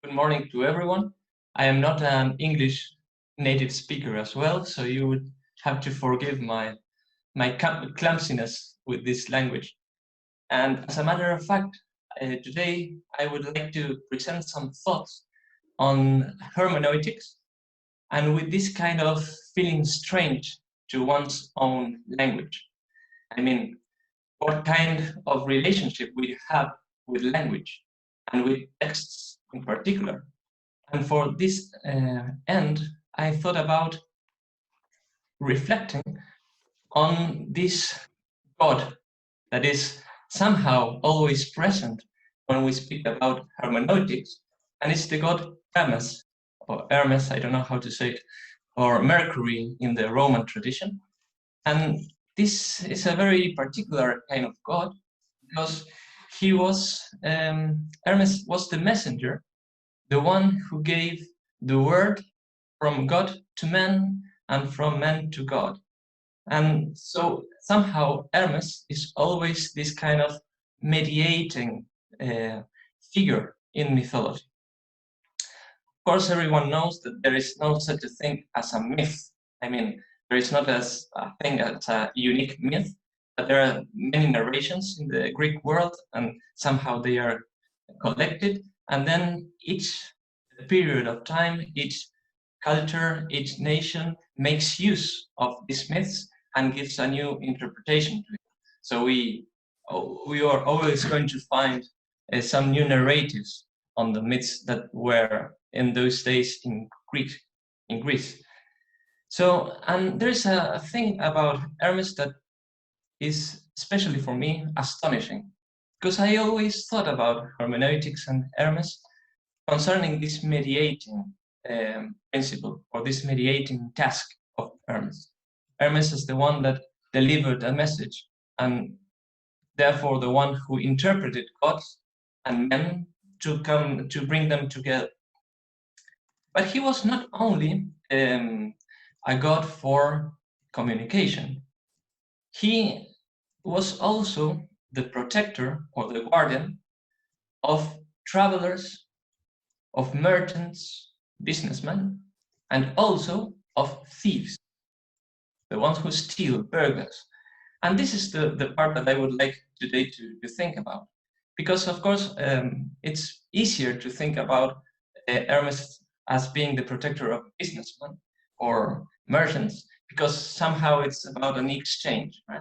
Good morning to everyone. I am not an English native speaker as well, so you would have to forgive my clumsiness with this language. And as a matter of fact, today I would like to present some thoughts on hermeneutics, and with this kind of feeling strange to one's own language. I mean, what kind of relationship we have with language and with texts in particular. And for this end, I thought about reflecting on this God that is somehow always present when we speak about hermeneutics, and it's the god Hermes, or Hermes, I don't know how to say it, or Mercury in the Roman tradition. And this is a very particular kind of god because he was, Hermes was the messenger, the one who gave the word from God to man and from man to God. And so somehow Hermes is always this kind of mediating figure in mythology. Of course, everyone knows that there is no such a thing as a myth. I mean, there is not a thing as a unique myth, but there are many narrations in the Greek world, and somehow they are collected. And then each period of time, each culture, each nation makes use of these myths and gives a new interpretation to it. So we are always going to find some new narratives on the myths that were in those days in Greece. So, and there's a thing about Hermes that is, especially for me, astonishing, because I always thought about hermeneutics and Hermes concerning this mediating principle, or this mediating task of Hermes. Hermes is the one that delivered a message, and therefore the one who interpreted gods and men to come to bring them together. But he was not only a god for communication. He was also the protector or the guardian of travelers, of merchants, businessmen, and also of thieves, the ones who steal, burglars. And this is the part that I would like today to think about. Because, of course, it's easier to think about Hermes as being the protector of businessmen or merchants, because somehow it's about an exchange, right?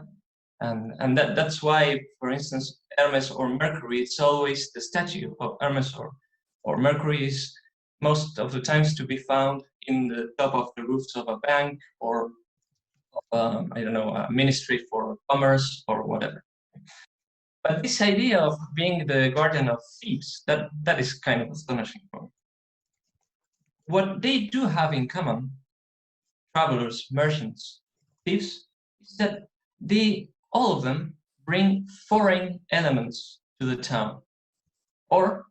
And that's why, for instance, Hermes or Mercury, it's always the statue of Hermes or Mercury is most of the times to be found in the top of the roofs of a bank or I don't know, a ministry for commerce or whatever. But this idea of being the guardian of thieves, that is kind of astonishing for me. What they do have in common, travelers, merchants, thieves, is that all of them bring foreign elements to the town, or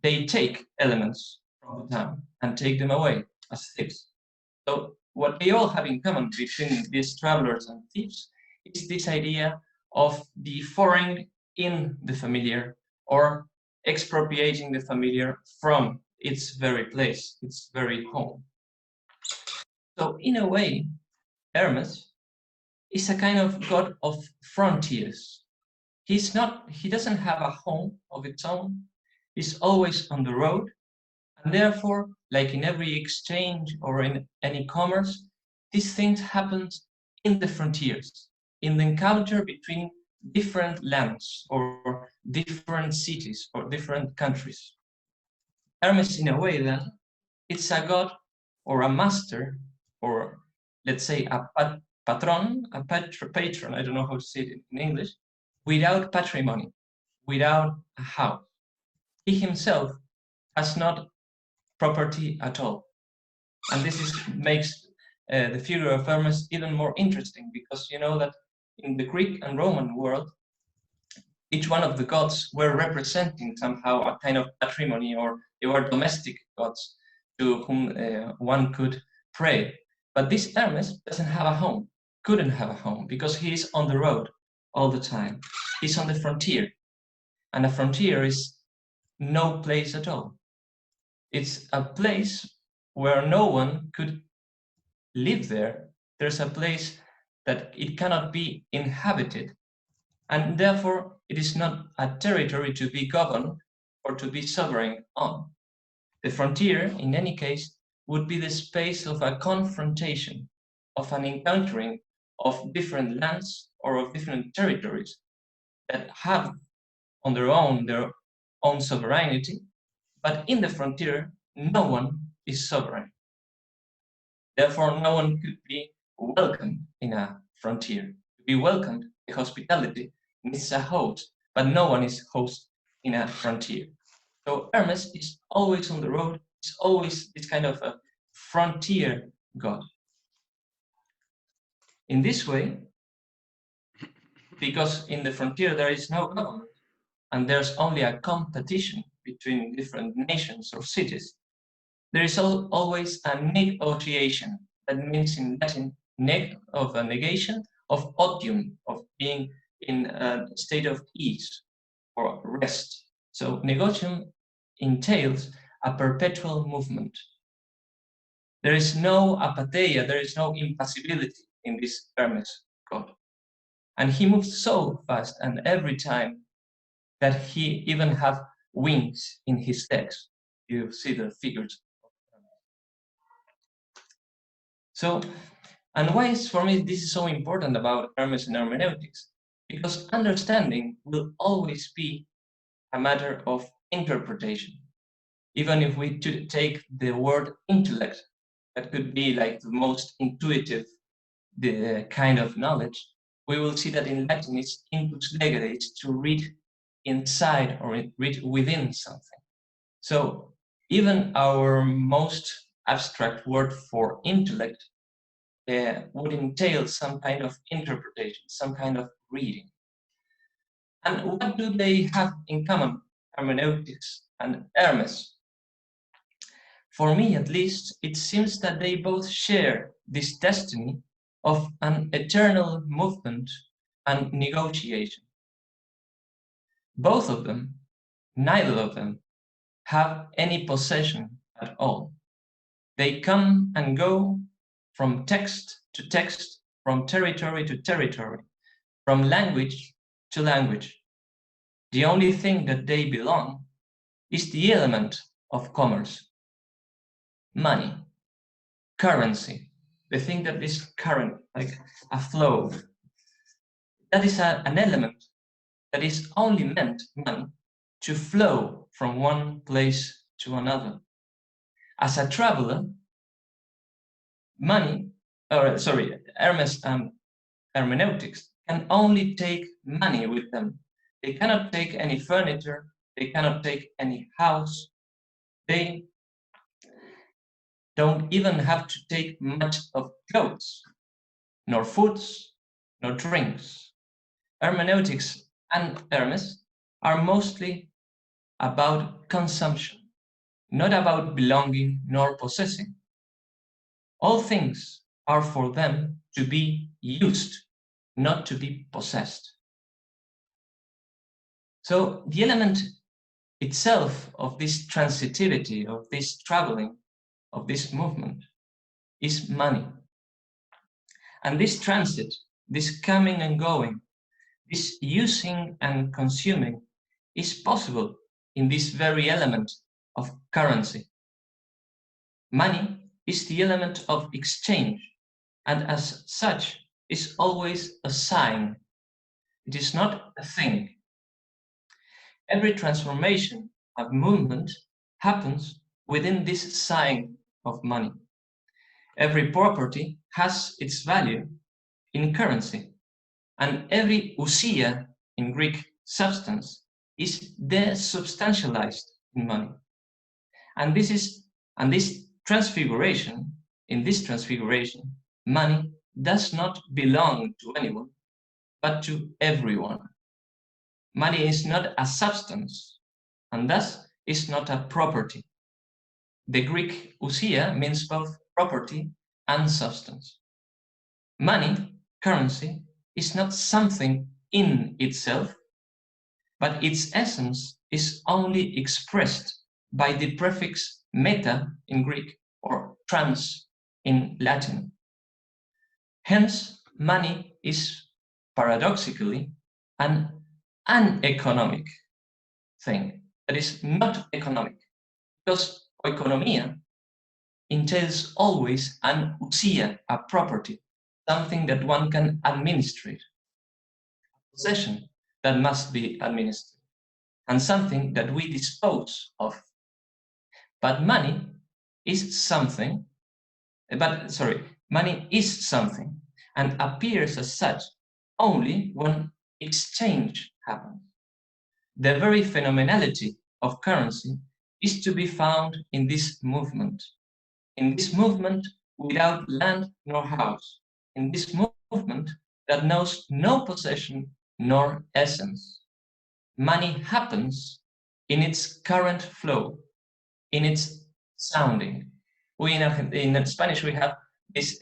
they take elements from the town and take them away as thieves. So what they all have in common between these travelers and thieves is this idea of the foreign in the familiar, or expropriating the familiar from its very place, its very home. So in a way, Hermes is a kind of god of frontiers. He doesn't have a home of its own. He's always on the road, and therefore, like in every exchange or in any commerce, these things happen in the frontiers, in the encounter between different lands or different cities or different countries. Hermes, in a way, then, it's a god or a master, or let's say a patron, patron, I don't know how to say it in English, without patrimony, without a house. He himself has not property at all. And this makes the figure of Hermes even more interesting, because you know that in the Greek and Roman world, each one of the gods were representing somehow a kind of patrimony, or they were domestic gods to whom one could pray. But this Hermes doesn't have a home, couldn't have a home, because he is on the road all the time. He's on the frontier, and a frontier is no place at all. It's a place where no one could live there. There's a place that it cannot be inhabited, and therefore it is not a territory to be governed or to be sovereign on. The frontier, in any case, would be the space of a confrontation, of an encountering of different lands or of different territories that have on their own sovereignty, but in the frontier, no one is sovereign. Therefore, no one could be welcomed in a frontier. To be welcomed, the hospitality needs a host, but no one is host in a frontier. So Hermes is always on the road, is always this kind of a frontier god. In this way, because in the frontier there is no government, and there's only a competition between different nations or cities, there is always a negotiation. That means in Latin, of a negation, of odium, of being in a state of ease or rest. So negotiation entails a perpetual movement. There is no apatheia, there is no impassibility in this Hermes god. And he moves so fast and every time that he even have wings in his legs. You see the figures. So, and why is for me this is so important about Hermes and hermeneutics? Because understanding will always be a matter of interpretation. Even if we take the word intellect, that could be like the most intuitive the kind of knowledge, we will see that in Latin it's intus legere, it's to read inside or read within something. So even our most abstract word for intellect would entail some kind of interpretation, some kind of reading. And what do they have in common, hermeneutics and Hermes? For me, at least, it seems that they both share this destiny of an eternal movement and negotiation. Both of them, neither of them, have any possession at all. They come and go from text to text, from territory to territory, from language to language. The only thing that they belong is the element of commerce. Money, currency, the thing that is current, like a flow. That is an element that is only meant, money, to flow from one place to another. As a traveler, Hermes and hermeneutics can only take money with them. They cannot take any furniture, they cannot take any house, they don't even have to take much of clothes, nor foods, nor drinks. Hermeneutics and Hermes are mostly about consumption, not about belonging nor possessing. All things are for them to be used, not to be possessed. So the element itself of this transitivity, of this traveling, of this movement, is money. And this transit, this coming and going, this using and consuming is possible in this very element of currency. Money is the element of exchange, and as such is always a sign. It is not a thing. Every transformation of movement happens within this sign of money. Every property has its value in currency, and every ousia in Greek substance is desubstantialized in money. And in this transfiguration, money does not belong to anyone, but to everyone. Money is not a substance, and thus is not a property. The Greek ousia means both property and substance. Money, currency, is not something in itself, but its essence is only expressed by the prefix meta in Greek or trans in Latin. Hence, money is paradoxically an uneconomic thing, that is not economic, because oikonomia entails always an ousia, a property, something that one can administrate, a possession that must be administered, and something that we dispose of. But money is something, money is something and appears as such only when exchange happens. The very phenomenality of currency is to be found in this movement without land nor house, in this movement that knows no possession nor essence. Money happens in its current flow, in its sounding. In Spanish we have this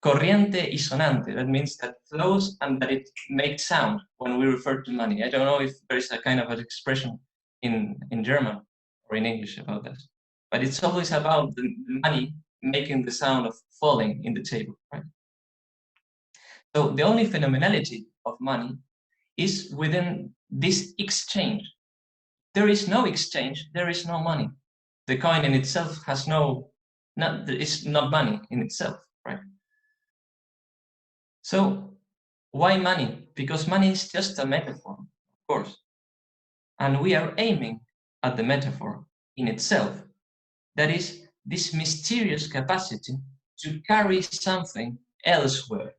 corriente y sonante, that means that flows and that it makes sound when we refer to money. I don't know if there is a kind of an expression in German or in English about that, but it's always about the money making the sound of falling in the table, right? So the only phenomenality of money is within this exchange. There is no exchange, there is no money. The coin in itself has it's not money in itself, right? So why money? Because money is just a metaphor, of course. And we are aiming at the metaphor in itself. That is this mysterious capacity to carry something elsewhere.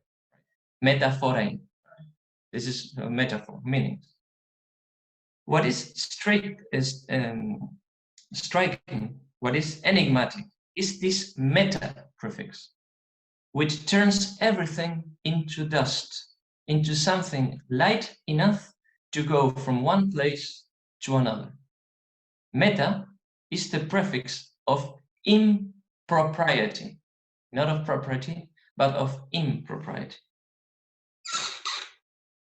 Metaphorein. This is a metaphor, meaning. What is striking, what is enigmatic, is this meta prefix, which turns everything into dust, into something light enough to go from one place to another. Meta is the prefix of impropriety, not of property, but of impropriety.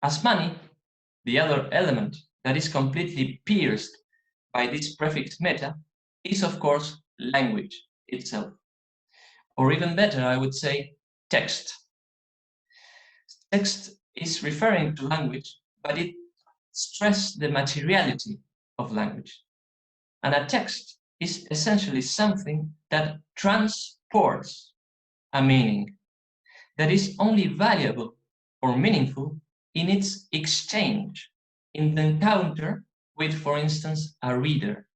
As money, the other element that is completely pierced by this prefix meta is, of course, language itself. Or even better, I would say, text. Text is referring to language, but it stresses the materiality of language. And a text is essentially something that transports a meaning, that is only valuable or meaningful in its exchange, in the encounter with, for instance, a reader.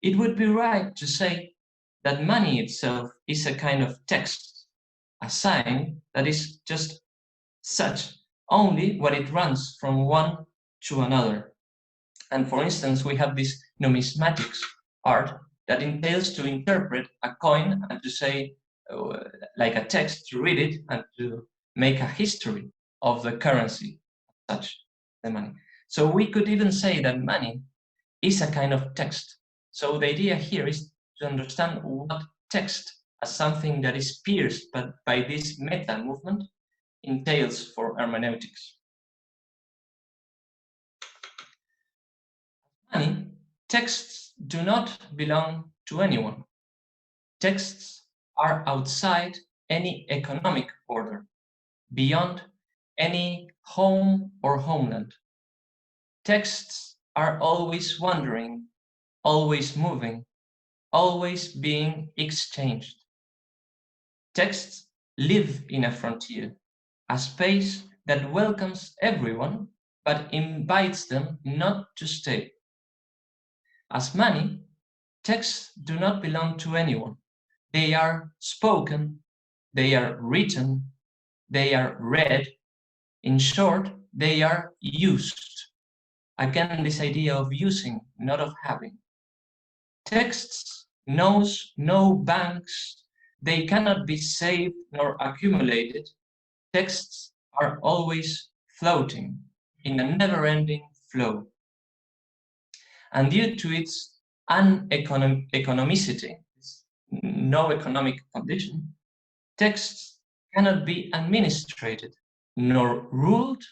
It would be right to say that money itself is a kind of text, a sign that is just such only when it runs from one to another. And for instance, we have this numismatics art that entails to interpret a coin and to say, like a text, to read it and to make a history of the currency, such the money. So we could even say that money is a kind of text. So the idea here is to understand what text as something that is pierced by this meta movement entails for hermeneutics. Money, texts do not belong to anyone. Texts are outside any economic order, beyond any home or homeland. Texts are always wandering, always moving, always being exchanged. Texts live in a frontier, a space that welcomes everyone, but invites them not to stay. As money, texts do not belong to anyone. They are spoken, they are written, they are read. In short, they are used. Again, this idea of using, not of having. Texts knows no banks. They cannot be saved nor accumulated. Texts are always floating in a never-ending flow. And due to its uneconomicity, no economic condition, texts cannot be administrated, nor ruled,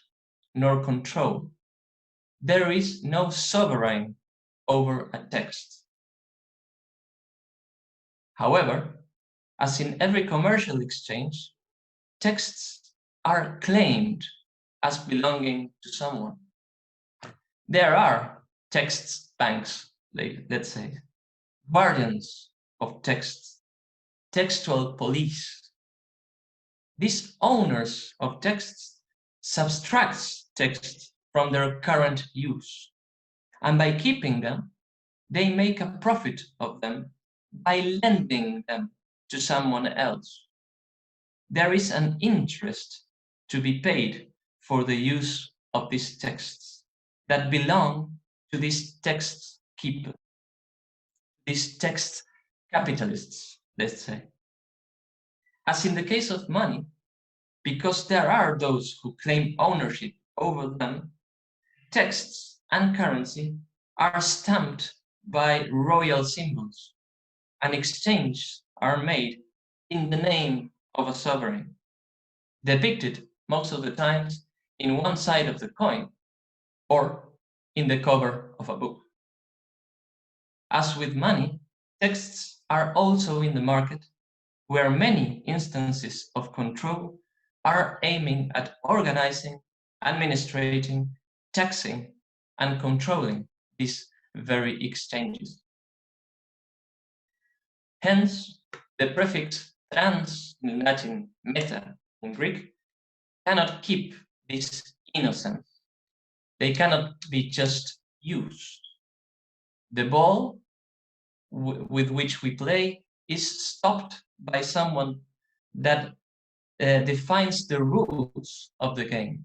nor controlled. There is no sovereign over a text. However, as in every commercial exchange, texts are claimed as belonging to someone. There are text banks, let's say, guardians of texts, textual police. These owners of texts subtracts texts from their current use, and by keeping them, they make a profit of them by lending them to someone else. There is an interest to be paid for the use of these texts that belong to these text keepers, these text capitalists, let's say. As in the case of money, because there are those who claim ownership over them, texts and currency are stamped by royal symbols, and exchanges are made in the name of a sovereign, depicted most of the times in one side of the coin or in the cover of a book. As with money, texts are also in the market, where many instances of control are aiming at organizing, administrating, taxing, and controlling these very exchanges. Hence, the prefix trans in Latin, meta in Greek, cannot keep this innocence. They cannot be just used. The ball with which we play is stopped by someone that defines the rules of the game.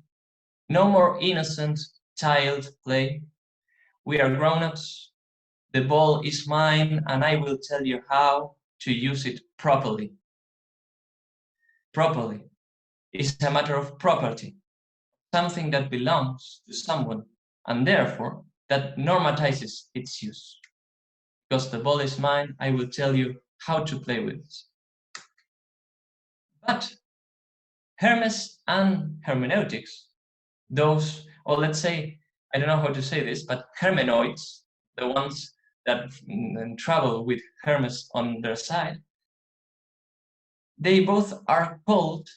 No more innocent child play. We are grown-ups. The ball is mine, and I will tell you how to use it properly. Properly is a matter of property, something that belongs to someone, and therefore that normatizes its use. Because the ball is mine, I will tell you how to play with it. But Hermes and hermeneutics, those, or let's say, I don't know how to say this, but Hermenoids, the ones that travel with Hermes on their side, they both are called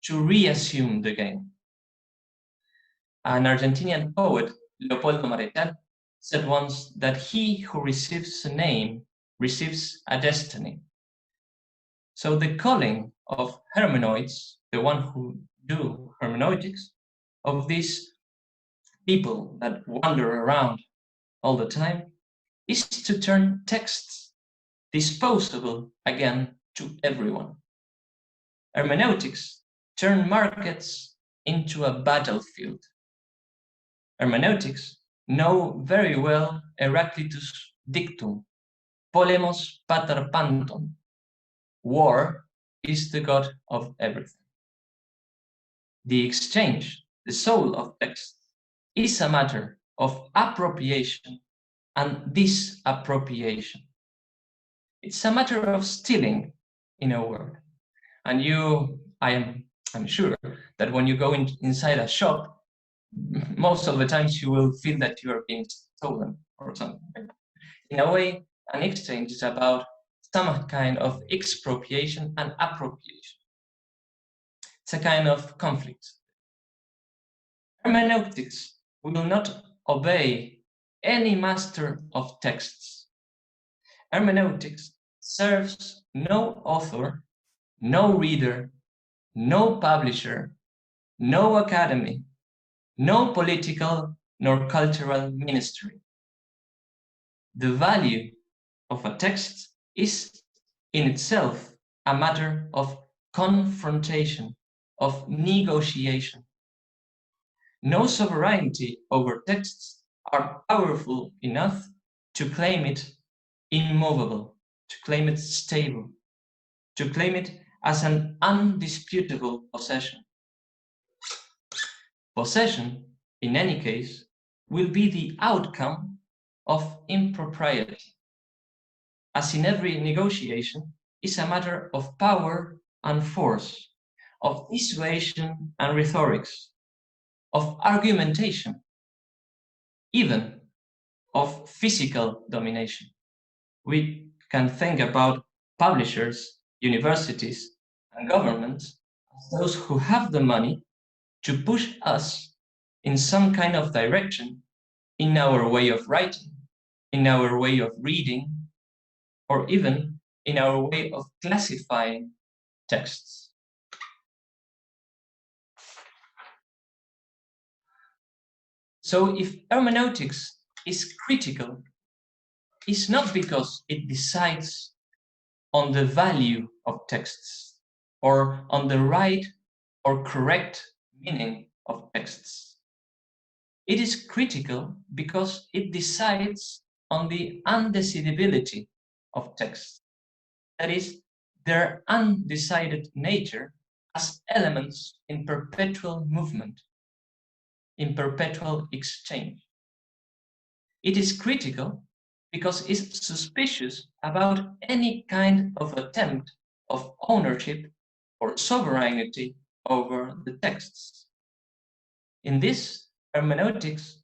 to reassume the game. An Argentinian poet, Leopoldo Marechal, said once that he who receives a name receives a destiny. So the calling of hermenoids, the one who do hermeneutics, of these people that wander around all the time, is to turn texts disposable again to everyone. Hermeneutics turn markets into a battlefield. Hermeneutics know very well Heraclitus' dictum, polemos pater panton, war is the god of everything. The exchange, the soul of text, is a matter of appropriation and disappropriation. It's a matter of stealing, in a word. And I'm sure that when you go inside a shop, most of the times you will feel that you are being stolen or something. In a way, an exchange is about some kind of expropriation and appropriation. It's a kind of conflict. Hermeneutics will not obey any master of texts. Hermeneutics serves no author, no reader, no publisher, no academy, no political nor cultural ministry. The value of a text is in itself a matter of confrontation, of negotiation. No sovereignty over texts are powerful enough to claim it immovable, to claim it stable, to claim it as an undisputable possession. Possession, in any case, will be the outcome of impropriety. As in every negotiation, is a matter of power and force, of dissuasion and rhetorics, of argumentation, even of physical domination. We can think about publishers, universities, and governments as those who have the money to push us in some kind of direction in our way of writing, in our way of reading, or even in our way of classifying texts. So if hermeneutics is critical, it's not because it decides on the value of texts or on the right or correct meaning of texts. It is critical because it decides on the undecidability of texts, that is, their undecided nature as elements in perpetual movement, in perpetual exchange. It is critical because it's suspicious about any kind of attempt of ownership or sovereignty over the texts. In this, hermeneutics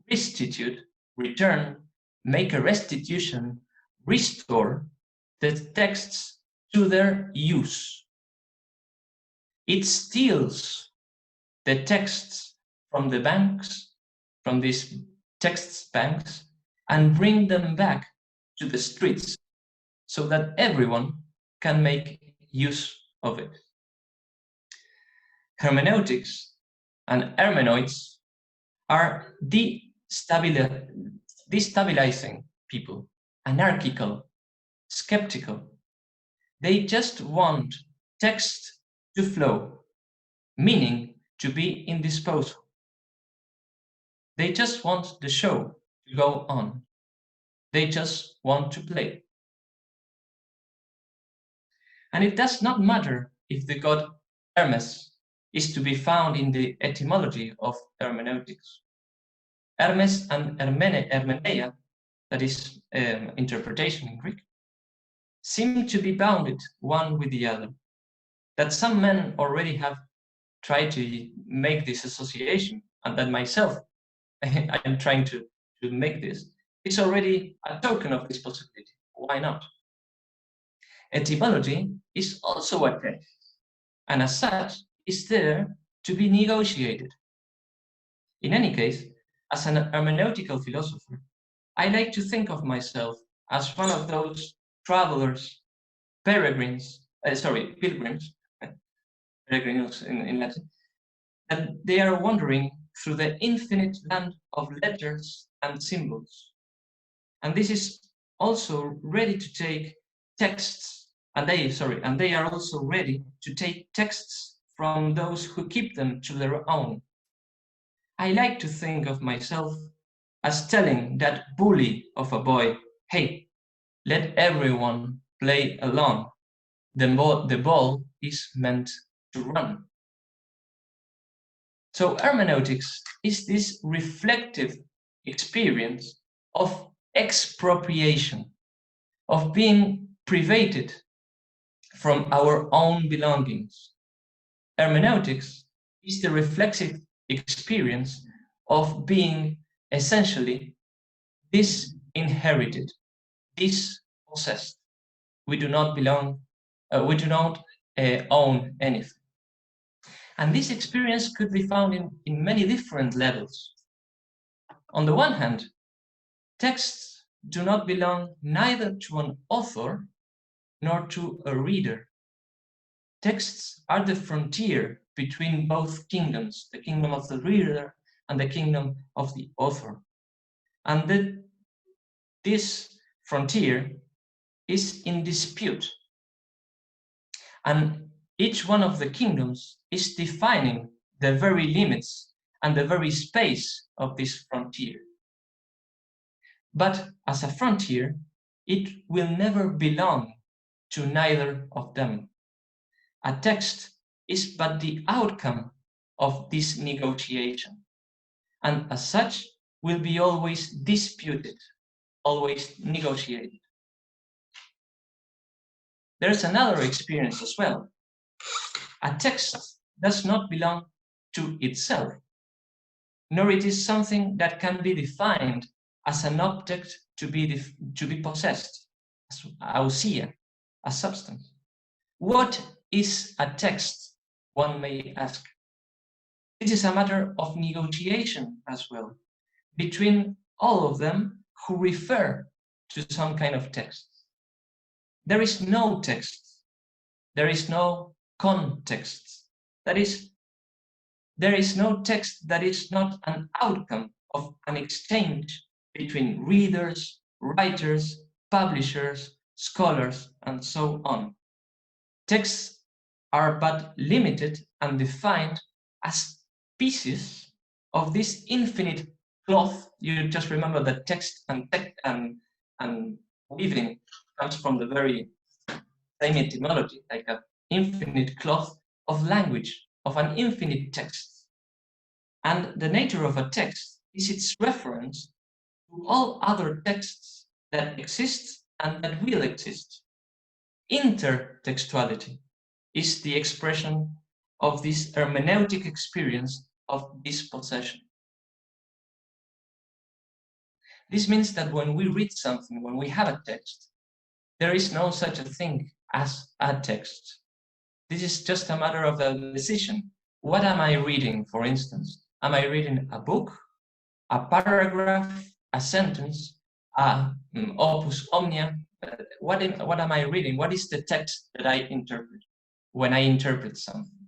restitute, return, make a restitution, restore the texts to their use. It steals the texts from the banks, from these text banks, and bring them back to the streets so that everyone can make use of it. Hermeneutics and hermenoids are destabilizing people, anarchical, skeptical. They just want text to flow, meaning to be in disposal. They just want the show to go on. They just want to play. And it does not matter if the god Hermes is to be found in the etymology of hermeneutics. Hermes and hermeneia, that is interpretation in Greek, seem to be bounded one with the other. That some men already have tried to make this association, and that myself I'm trying to make this, is already a token of this possibility. Why not? Etymology is also a text, and as such is there to be negotiated. In any case, as an hermeneutical philosopher, I like to think of myself as one of those travelers, pilgrims, peregrinos in Latin, and they are wandering through the infinite land of letters and symbols. And this is also ready to take texts, and they are also ready to take texts from those who keep them to their own. I like to think of myself as telling that bully of a boy, hey, let everyone play along. The ball is meant to run. So hermeneutics is this reflective experience of expropriation, of being privated from our own belongings. Hermeneutics is the reflexive experience of being essentially disinherited, dispossessed. We do not belong, we do not own anything. And this experience could be found in many different levels. On the one hand, texts do not belong neither to an author nor to a reader. Texts are the frontier between both kingdoms, the kingdom of the reader and the kingdom of the author. And this frontier is in dispute. And each one of the kingdoms is defining the very limits and the very space of this frontier. But as a frontier, it will never belong to neither of them. A text is but the outcome of this negotiation, and as such will be always disputed, always negotiated. There's another experience as well. A text does not belong to itself, nor it is something that can be defined as an object to be possessed, as ousia, a substance. What is a text, one may ask? It is a matter of negotiation as well, between all of them who refer to some kind of text. There is no text. There is no context. That is, there is no text that is not an outcome of an exchange between readers, writers, publishers, scholars, and so on. Texts are but limited and defined as pieces of this infinite cloth. You just remember that text and weaving comes from the very same etymology, like an infinite cloth of language, of an infinite text. And the nature of a text is its reference to all other texts that exist and that will exist. Intertextuality is the expression of this hermeneutic experience of dispossession. This means that when we read something, when we have a text, there is no such a thing as a text. This is just a matter of a decision. What am I reading, for instance? Am I reading a book, a paragraph, a sentence, opus omnia? What am I reading? What is the text that I interpret when I interpret something?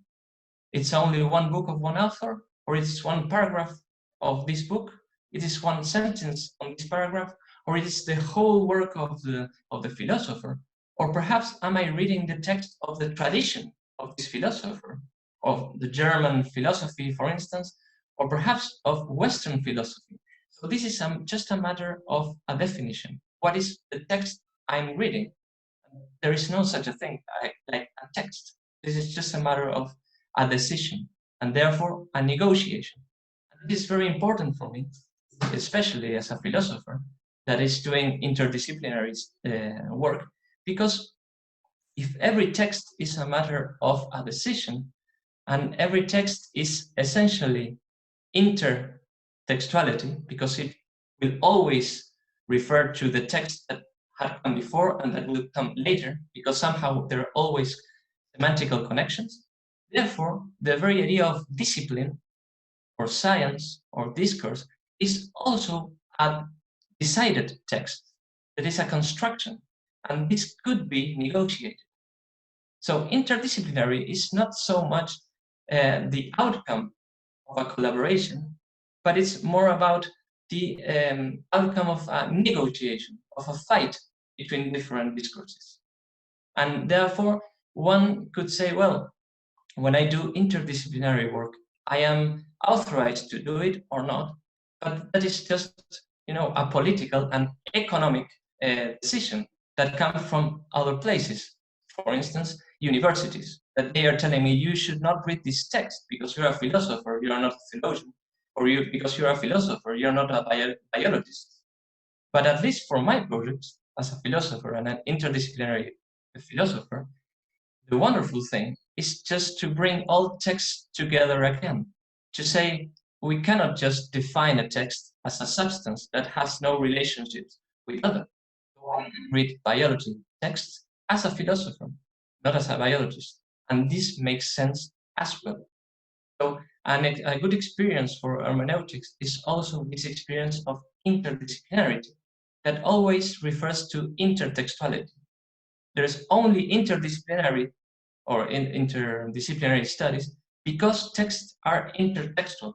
It's only one book of one author, or it's one paragraph of this book? It is one sentence on this paragraph, or it is the whole work of the philosopher? Or perhaps am I reading the text of the tradition of this philosopher, of the German philosophy, for instance, or perhaps of Western philosophy? So this is just a matter of a definition. What is the text I'm reading? There is no such a thing like a text. This is just a matter of a decision, and therefore a negotiation. And this is very important for me, especially as a philosopher that is doing interdisciplinary work, because if every text is a matter of a decision, and every text is essentially intertextuality, because it will always refer to the text that had come before and that will come later, because somehow there are always semantical connections. Therefore, the very idea of discipline or science or discourse is also a decided text. That is a construction, and this could be negotiated. So interdisciplinary is not so much the outcome of a collaboration, but it's more about the outcome of a negotiation, of a fight between different discourses. And therefore, one could say, well, when I do interdisciplinary work, I am authorized to do it or not, but that is just, a political and economic decision that comes from other places. For instance, universities, that they are telling me you should not read this text because you're a philosopher, you are not a theologian, or because you're a philosopher, you're not a biologist. But at least for my projects as a philosopher and an interdisciplinary philosopher, the wonderful thing is just to bring all texts together again, to say we cannot just define a text as a substance that has no relationships with other. Read biology texts as a philosopher, not as a biologist, and this makes sense as well. So, a good experience for hermeneutics is also this experience of interdisciplinarity that always refers to intertextuality. There's only interdisciplinary or interdisciplinary studies because texts are intertextual.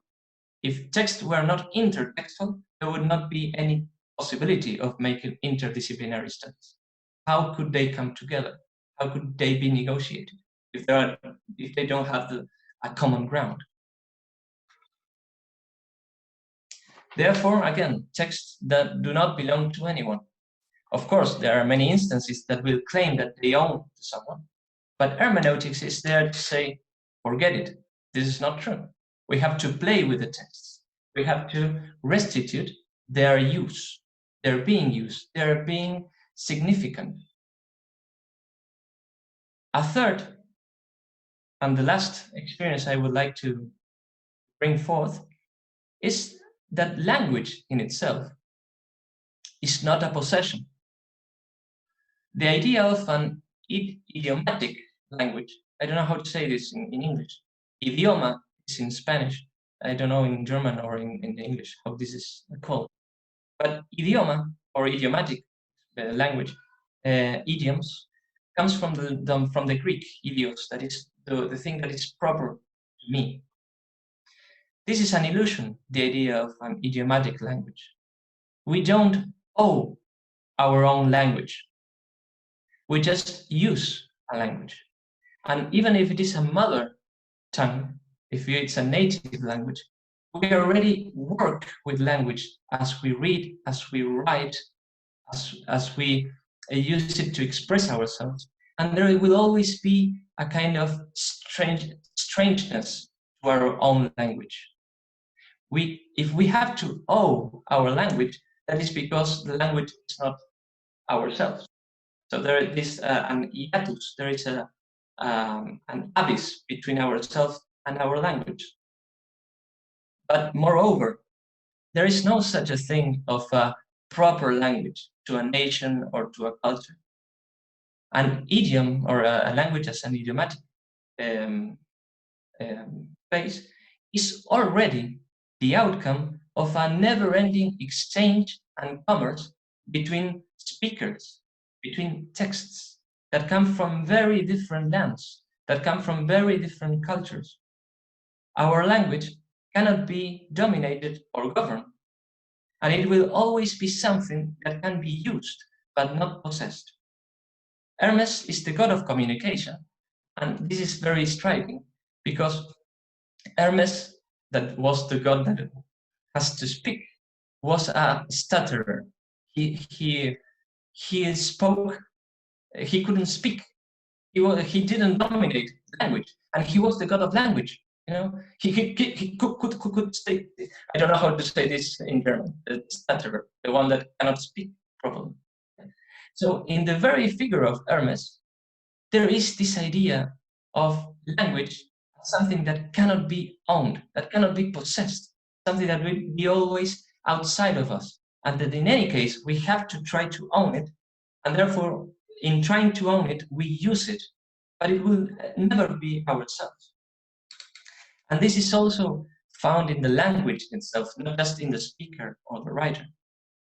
If texts were not intertextual, there would not be any possibility of making interdisciplinary studies. How could they come together? How could they be negotiated if they don't have a common ground? Therefore, again, texts that do not belong to anyone. Of course, there are many instances that will claim that they own to someone, but hermeneutics is there to say, forget it, this is not true. We have to play with the texts. We have to restitute their use. They're being used. They're being significant. A third, and the last experience I would like to bring forth, is that language in itself is not a possession. The idea of an idiomatic language, I don't know how to say this in English. Idioma is in Spanish. I don't know in German or in English how this is called. But idioma or idiomatic language, idioms, comes from the Greek idios, that is the thing that is proper to me. This is an illusion, the idea of an idiomatic language. We don't owe our own language. We just use a language. And even if it is a mother tongue, if it's a native language, we already work with language as we read, as we write, as we use it to express ourselves. And there will always be a kind of strangeness to our own language. If we have to owe our language, that is because the language is not ourselves. So there is an hiatus, there is an abyss between ourselves and our language. But moreover, there is no such a thing of a proper language to a nation or to a culture. An idiom or a language as an idiomatic base is already the outcome of a never-ending exchange and commerce between speakers, between texts that come from very different lands, that come from very different cultures. Our language cannot be dominated or governed, and it will always be something that can be used but not possessed. Hermes is the god of communication, and this is very striking because Hermes, that was the god that has to speak, was a stutterer. He spoke, he couldn't speak. He didn't dominate language, and he was the god of language. You know, he could say, I don't know how to say this in German, the stutterer, the one that cannot speak properly. So in the very figure of Hermes, there is this idea of language as something that cannot be owned, that cannot be possessed, something that will be always outside of us, and that in any case, we have to try to own it, and therefore, in trying to own it, we use it, but it will never be ourselves. And this is also found in the language itself, not just in the speaker or the writer.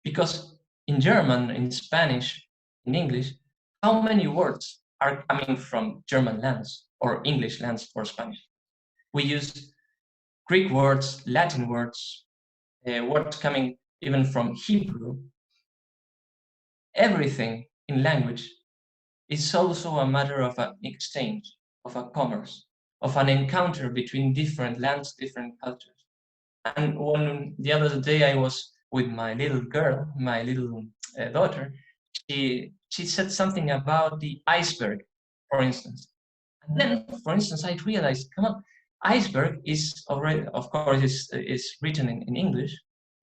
Because in German, in Spanish, in English, how many words are coming from German lands or English lands or Spanish? We use Greek words, Latin words, words coming even from Hebrew. Everything in language is also a matter of an exchange, of a commerce, of an encounter between different lands, different cultures. And when the other day I was with my little girl, my little daughter, she said something about the iceberg, for instance. And then, for instance, I realized, come on, iceberg is already, of course, is written in English,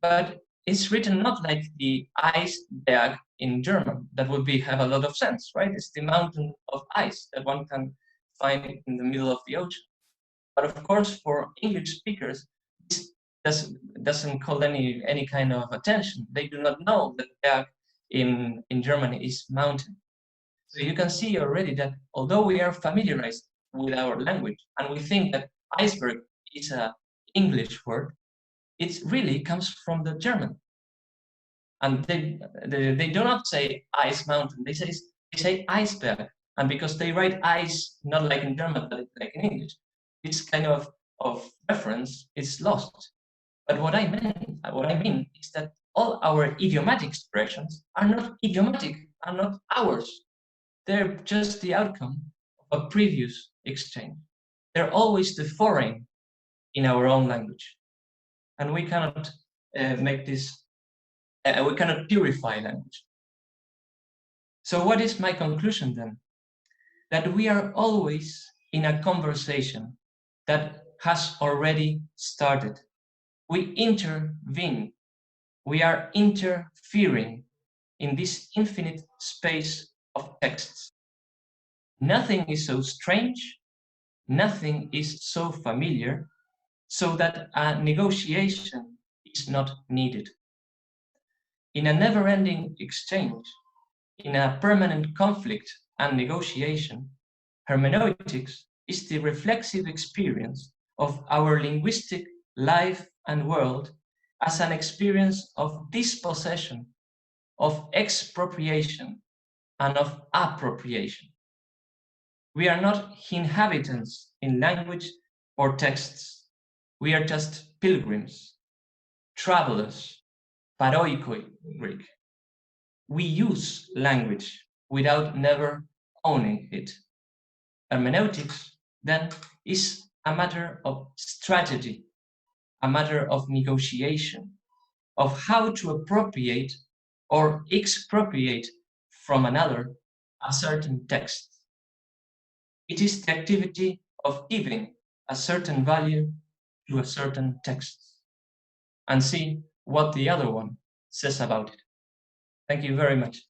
but it's written not like the Eisberg in German. That would have a lot of sense, right? It's the mountain of ice that one can find in the middle of the ocean. But of course, for English speakers, this doesn't call any kind of attention. They do not know that Berg in Germany is mountain. So you can see already that although we are familiarized with our language and we think that iceberg is an English word, it really comes from the German. And they do not say ice mountain, they say iceberg. And because they write ice not like in German, but like in English, this kind of reference is lost. But what I mean is that all our idiomatic expressions are not idiomatic, are not ours. They're just the outcome of a previous exchange. They're always the foreign in our own language. And we cannot make this, we cannot purify language. So what is my conclusion then? That we are always in a conversation that has already started. We intervene. We are interfering in this infinite space of texts. Nothing is so strange, nothing is so familiar, so that a negotiation is not needed. in a never-ending exchange, in a permanent conflict and negotiation, hermeneutics is the reflexive experience of our linguistic life and world as an experience of dispossession, of expropriation, and of appropriation. We are not inhabitants in language or texts. We are just pilgrims, travelers, paroikoi in Greek. We use language without never owning it. Hermeneutics, then, is a matter of strategy, a matter of negotiation, of how to appropriate or expropriate from another a certain text. It is the activity of giving a certain value to a certain text and see what the other one says about it. Thank you very much.